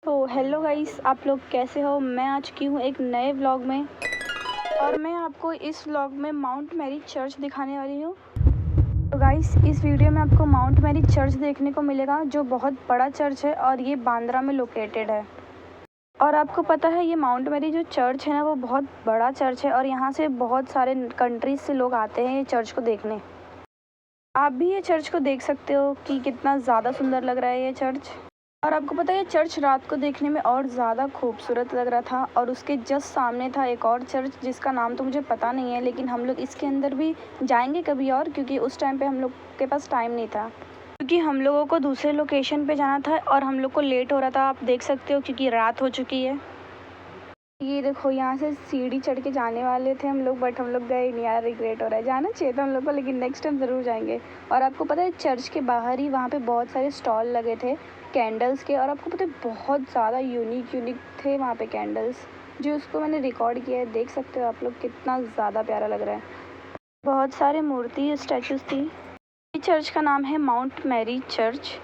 तो hello guys, आप लोग कैसे हो। मैं आ चुकी हूँ एक नए व्लॉग में और मैं आपको इस व्लॉग में माउंट मैरी चर्च दिखाने वाली हूँ। तो गाइस, इस वीडियो में आपको माउंट मैरी चर्च देखने को मिलेगा जो बहुत बड़ा चर्च है और ये बांद्रा में लोकेटेड है। और आपको पता है ये माउंट मैरी जो चर्च है ना, वो बहुत बड़ा चर्च है और यहाँ से बहुत सारे कंट्रीज से लोग आते हैं ये चर्च को देखने। आप भी ये चर्च को देख सकते हो कि कितना ज़्यादा सुंदर लग रहा है ये चर्च। और आपको पता है ये चर्च रात को देखने में और ज़्यादा खूबसूरत लग रहा था। और उसके जस्ट सामने था एक और चर्च जिसका नाम तो मुझे पता नहीं है, लेकिन हम लोग इसके अंदर भी जाएंगे कभी और, क्योंकि उस टाइम पे हम लोग के पास टाइम नहीं था, क्योंकि हम लोगों को दूसरे लोकेशन पे जाना था और हम लोग को लेट हो रहा था। आप देख सकते हो क्योंकि रात हो चुकी है। ये देखो, यहाँ से सीढ़ी चढ़ के जाने वाले थे हम लोग, बट हम लोग गए नहीं यार, रिग्रेट हो रहा है। जाना चाहिए था हम लोग को, लेकिन नेक्स्ट टाइम ज़रूर जाएंगे। और आपको पता है चर्च के बाहर ही वहाँ पे बहुत सारे स्टॉल लगे थे कैंडल्स के, और आपको पता है बहुत ज़्यादा यूनिक थे वहाँ पे कैंडल्स, जो उसको मैंने रिकॉर्ड किया है। देख सकते हो आप लोग कितना ज़्यादा प्यारा लग रहा है। बहुत सारे मूर्ति स्टैचूज थी। ये चर्च का नाम है माउंट मैरी चर्च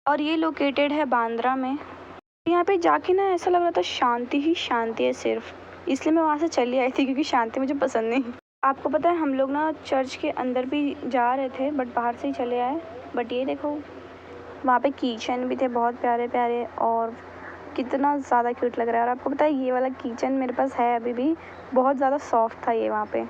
और ये लोकेटेड है बांद्रा में। यहाँ पे जाके ना ऐसा लग रहा था शांति ही शांति है सिर्फ, इसलिए मैं वहाँ से चली आई थी, क्योंकि शांति मुझे पसंद नहीं। आपको पता है हम लोग ना चर्च के अंदर भी जा रहे थे बट बाहर से ही चले आए। बट ये देखो, वहाँ पे कीचेन भी थे बहुत प्यारे प्यारे और कितना ज़्यादा क्यूट लग रहा है। और आपको पता है ये वाला कीचेन मेरे पास है अभी भी, बहुत ज़्यादा सॉफ्ट था ये वहाँ पे।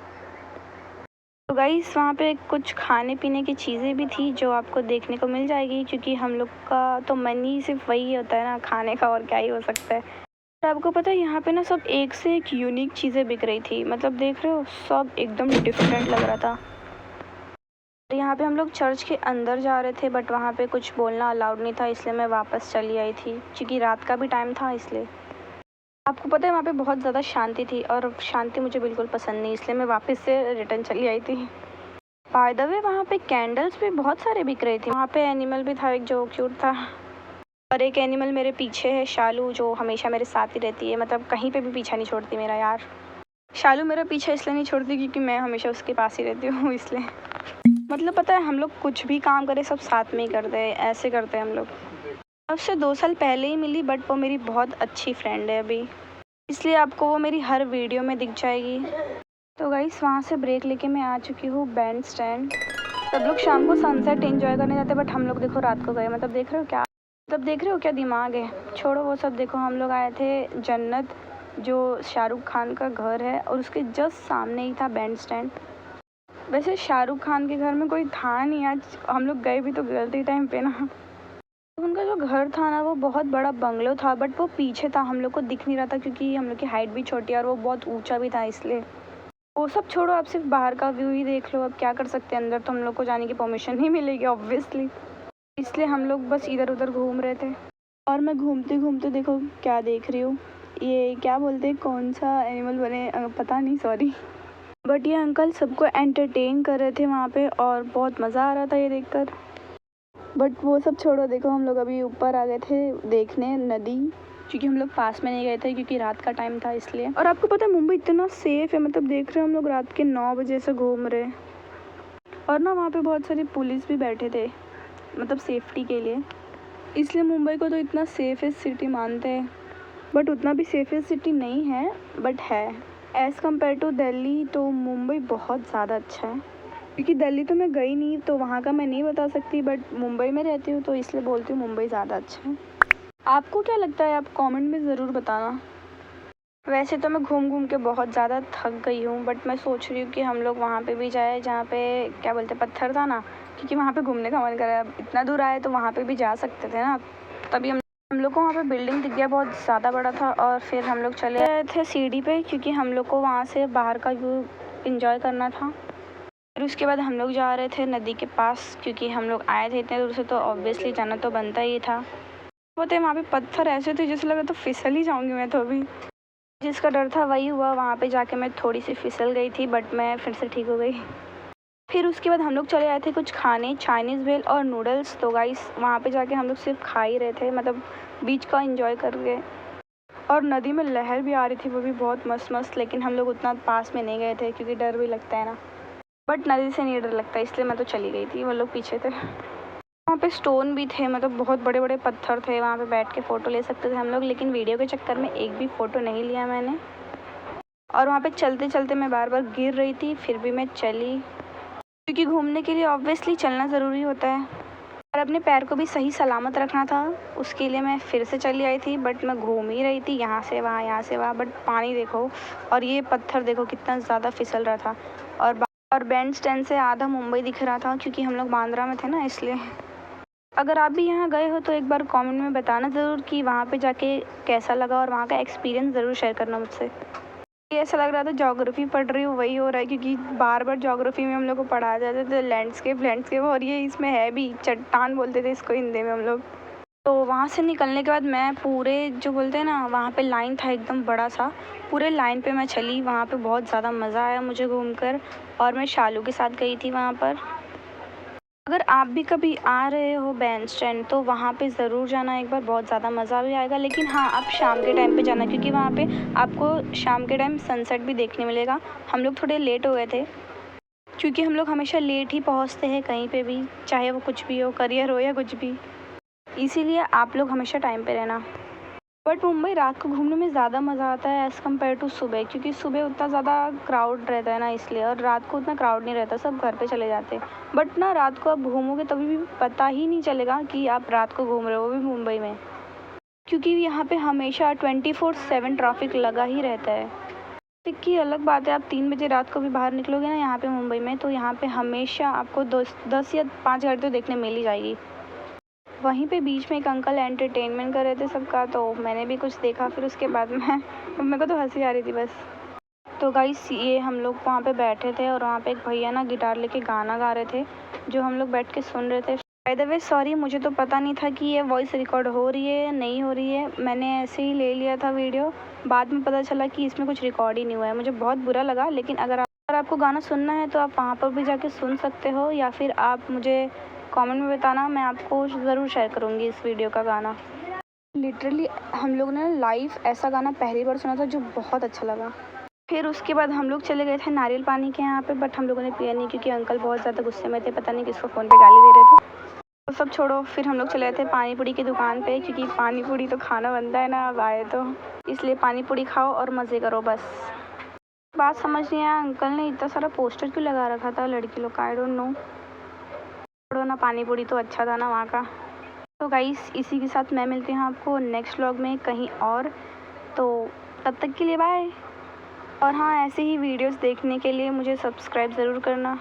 तो गाइस, वहाँ पे कुछ खाने पीने की चीज़ें भी थी जो आपको देखने को मिल जाएगी, क्योंकि हम लोग का तो मन ही सिर्फ वही होता है ना, खाने का, और क्या ही हो सकता है। और आपको पता है यहाँ पे ना सब एक से एक यूनिक चीज़ें बिक रही थी, मतलब देख रहे हो सब एकदम डिफरेंट लग रहा था। यहाँ पे हम लोग चर्च के अंदर जा रहे थे बट वहाँ पे कुछ बोलना अलाउड नहीं था, इसलिए मैं वापस चली आई थी, क्योंकि रात का भी टाइम था इसलिए। आपको पता है वहाँ पे बहुत ज़्यादा शांति थी और शांति मुझे बिल्कुल पसंद नहीं, इसलिए मैं वापस से रिटर्न चली आई थी। बाय द वे, वहाँ पे कैंडल्स भी बहुत सारे बिक रहे थे। वहाँ पे एनिमल भी था एक जो क्यूट था, और एक एनिमल मेरे पीछे है, शालू, जो हमेशा मेरे साथ ही रहती है, मतलब कहीं पे भी पीछा नहीं छोड़ती मेरा यार। शालू मेरा पीछा इसलिए नहीं छोड़ती क्योंकि मैं हमेशा उसके पास ही रहती हूँ, इसलिए। मतलब पता है हम लोग कुछ भी काम करें सब साथ में ही करते हैं, ऐसे करते हैं हम लोग। उससे 2 साल पहले ही मिली बट वो मेरी बहुत अच्छी फ्रेंड है अभी, इसलिए आपको वो मेरी हर वीडियो में दिख जाएगी। तो गाइस, वहाँ से ब्रेक लेके मैं आ चुकी हूँ बैंड स्टैंड। सब लोग शाम को सनसेट एंजॉय करने जाते हैं बट हम लोग देखो रात को गए। मतलब देख रहे हो क्या दिमाग है। छोड़ो वो सब, देखो हम लोग आए थे जन्नत, जो शाहरुख खान का घर है, और उसके जस्ट सामने ही था बैंड स्टैंड। वैसे शाहरुख खान के घर में कोई था नहीं आज, हम लोग गए भी तो गलती टाइम पे ना। उनका जो घर था ना वो बहुत बड़ा बंगलो था, बट वो पीछे था, हम लोग को दिख नहीं रहा था क्योंकि हम लोग की हाइट भी छोटी है और वो बहुत ऊंचा भी था, इसलिए। वो सब छोड़ो, आप सिर्फ बाहर का व्यू ही देख लो। अब क्या कर सकते हैं, अंदर तो हम लोग को जाने की परमिशन नहीं मिलेगी ऑब्वियसली, इसलिए हम लोग बस इधर उधर घूम रहे थे। और मैं घूमते घूमते देखो क्या देख रही हूँ, ये क्या बोलते हैं, कौन सा एनिमल बने पता नहीं, सॉरी। बट ये अंकल सबको एंटरटेन कर रहे थे वहाँ पे और बहुत मज़ा आ रहा था ये देखकर। बट वो सब छोड़ो, देखो हम लोग अभी ऊपर आ गए थे देखने नदी, क्योंकि हम लोग पास में नहीं गए थे क्योंकि रात का टाइम था इसलिए। और आपको पता है मुंबई इतना सेफ है, मतलब देख रहे हो हम लोग रात के 9 बजे से घूम रहे, और ना वहाँ पे बहुत सारे पुलिस भी बैठे थे, मतलब सेफ्टी के लिए, इसलिए मुंबई को तो इतना सेफेस्ट सिटी मानते हैं। बट उतना भी सेफेस्ट सिटी नहीं है, बट है एज़ कम्पेयर टू दिल्ली, तो मुंबई बहुत ज़्यादा अच्छा है। क्योंकि दिल्ली तो मैं गई नहीं तो वहाँ का मैं नहीं बता सकती, बट मुंबई में रहती हूँ तो इसलिए बोलती हूँ मुंबई ज़्यादा अच्छा है। आपको क्या लगता है, आप कमेंट में ज़रूर बताना। वैसे तो मैं घूम घूम के बहुत ज़्यादा थक गई हूँ, बट मैं सोच रही हूँ कि हम लोग वहाँ पे भी जाए जहाँ पे क्या बोलते हैं, पत्थर था ना, क्योंकि वहाँ पे घूमने का मन कर रहा है। अब इतना दूर आए तो वहाँ पे भी जा सकते थे ना। तभी हम लोग को वहाँ पे बिल्डिंग दिख गया, बहुत ज़्यादा बड़ा था, और फिर हम लोग चले गए थे सीढ़ी पे, क्योंकि हम लोग को वहाँ से बाहर का व्यू इंजॉय करना था। फिर उसके बाद हम लोग जा रहे थे नदी के पास, क्योंकि हम लोग आए थे इतने दूर से तो ऑब्वियसली जाना तो बनता ही था। वो थे वहाँ पे पत्थर ऐसे थे जैसे लगा तो फिसल ही जाऊँगी मैं तो। अभी जिसका डर था वही हुआ, वहाँ पे जाके मैं थोड़ी सी फिसल गई थी बट मैं फिर से ठीक हो गई। फिर उसके बाद हम लोग चले आए थे कुछ खाने, चाइनीज़ भेल और नूडल्स। तो गाइस, वहाँ पे जाके हम लोग सिर्फ खा ही रहे थे, मतलब बीच का एंजॉय कर गए। और नदी में लहर भी आ रही थी, वो भी बहुत मस्त मस्त, लेकिन हम लोग उतना पास में नहीं गए थे क्योंकि डर भी लगता है ना। बट नदी से नहीं डर लगता, इसलिए मैं तो चली गई थी, वो लोग पीछे थे। वहाँ पे स्टोन भी थे, मतलब बहुत बड़े बड़े पत्थर थे, वहाँ पे बैठ के फ़ोटो ले सकते थे हम लोग, लेकिन वीडियो के चक्कर में एक भी फ़ोटो नहीं लिया मैंने। और वहाँ पे चलते चलते मैं बार बार गिर रही थी, फिर भी मैं चली, क्योंकि घूमने के लिए ऑब्वियसली चलना ज़रूरी होता है और अपने पैर को भी सही सलामत रखना था। उसके लिए मैं फिर से चली आई थी, बट मैं घूम ही रही थी यहाँ से वहाँ, बट पानी देखो और ये पत्थर देखो कितना ज़्यादा फिसल रहा था। और बैंड स्टैंड से आधा मुंबई दिख रहा था, क्योंकि हम लोग बांद्रा में थे ना, इसलिए। अगर आप भी यहाँ गए हो तो एक बार कमेंट में बताना ज़रूर कि वहाँ पे जाके कैसा लगा, और वहाँ का एक्सपीरियंस ज़रूर शेयर करना मुझसे। ये ऐसा लग रहा था ज्योग्राफी पढ़ रही हूँ, वही हो रहा है, क्योंकि बार बार ज्योग्राफी में हम लोग को पढ़ाया जाता था लैंडस्केप, और ये इसमें है भी, चट्टान बोलते थे इसको हिंदी में हम लोग। तो वहाँ से निकलने के बाद मैं पूरे, जो बोलते हैं ना, वहाँ पे लाइन था एकदम बड़ा सा, पूरे लाइन पे मैं चली। वहाँ पे बहुत ज़्यादा मज़ा आया मुझे घूमकर, और मैं शालू के साथ गई थी वहाँ पर। अगर आप भी कभी आ रहे हो बैंड स्टैंड तो वहाँ पे ज़रूर जाना एक बार, बहुत ज़्यादा मज़ा भी आएगा। लेकिन हाँ, आप शाम के टाइम पे जाना, क्योंकि वहाँ पे आपको शाम के टाइम सनसेट भी देखने मिलेगा। हम लोग थोड़े लेट हो गए थे, क्योंकि हम लोग हमेशा लेट ही पहुँचते हैं कहीं पे भी, चाहे वो कुछ भी हो, करियर हो या कुछ भी, इसीलिए आप लोग हमेशा टाइम पे रहना। बट मुंबई रात को घूमने में ज़्यादा मज़ा आता है एज़ कम्पेयर टू सुबह, क्योंकि सुबह उतना ज़्यादा क्राउड रहता है ना, इसलिए। और रात को उतना क्राउड नहीं रहता, सब घर पे चले जाते हैं। बट ना, रात को आप घूमोगे तभी भी पता ही नहीं चलेगा कि आप रात को घूम रहे हो, वो भी मुंबई में, क्योंकि यहाँ पे हमेशा 24/7 ट्रैफिक लगा ही रहता है। ट्रैफिक की अलग बात है, आप 3 बजे रात को भी बाहर निकलोगे ना यहाँ पे मुंबई में, तो यहाँ पे हमेशा आपको 10 या 5 गाड़ी तो देखने मिल ही जाएगी। वहीं पे बीच में एक अंकल एंटरटेनमेंट कर रहे थे सबका, तो मैंने भी कुछ देखा। फिर उसके बाद मेरे को तो हंसी आ रही थी बस। तो गाइस, ये हम लोग वहाँ पे बैठे थे, और वहाँ पे एक भैया ना गिटार लेके गाना गा रहे थे, जो हम लोग बैठ के सुन रहे थे। बाय द वे सॉरी, मुझे तो पता नहीं था कि ये वॉइस रिकॉर्ड हो रही है या नहीं हो रही है। मैंने ऐसे ही ले लिया था वीडियो, बाद में पता चला कि इसमें कुछ रिकॉर्ड ही नहीं हुआ है। मुझे बहुत बुरा लगा, लेकिन अगर आपको गाना सुनना है तो आप वहाँ पर भी जाके सुन सकते हो, या फिर आप मुझे कमेंट में बताना, मैं आपको ज़रूर शेयर करूँगी इस वीडियो का गाना। लिटरली हम लोग ने लाइव ऐसा गाना पहली बार सुना था, जो बहुत अच्छा लगा। फिर उसके बाद हम लोग चले गए थे नारियल पानी के यहाँ पे, बट हम लोगों ने पिया नहीं, क्योंकि अंकल बहुत ज़्यादा गुस्से में थे, पता नहीं किसको फ़ोन पे गाली दे रहे थे। तो सब छोड़ो, फिर हम लोग चले गए थे पानी पूड़ी की दुकान पे, क्योंकि पानी पूड़ी तो खाना बनता है ना, अब आए तो, इसलिए पानी पूड़ी खाओ और मज़े करो बस। बात समझ नहीं आया, अंकल ने इतना सारा पोस्टर क्यों लगा रखा था लड़की लोग का, आई डोंट नो। छोड़ो ना, पानी पूड़ी तो अच्छा था ना वहाँ का। तो गाइस, इसी के साथ मैं मिलती हूँ आपको नेक्स्ट व्लॉग में कहीं और, तो तब तक के लिए बाय। और हाँ, ऐसे ही वीडियोस देखने के लिए मुझे सब्सक्राइब ज़रूर करना।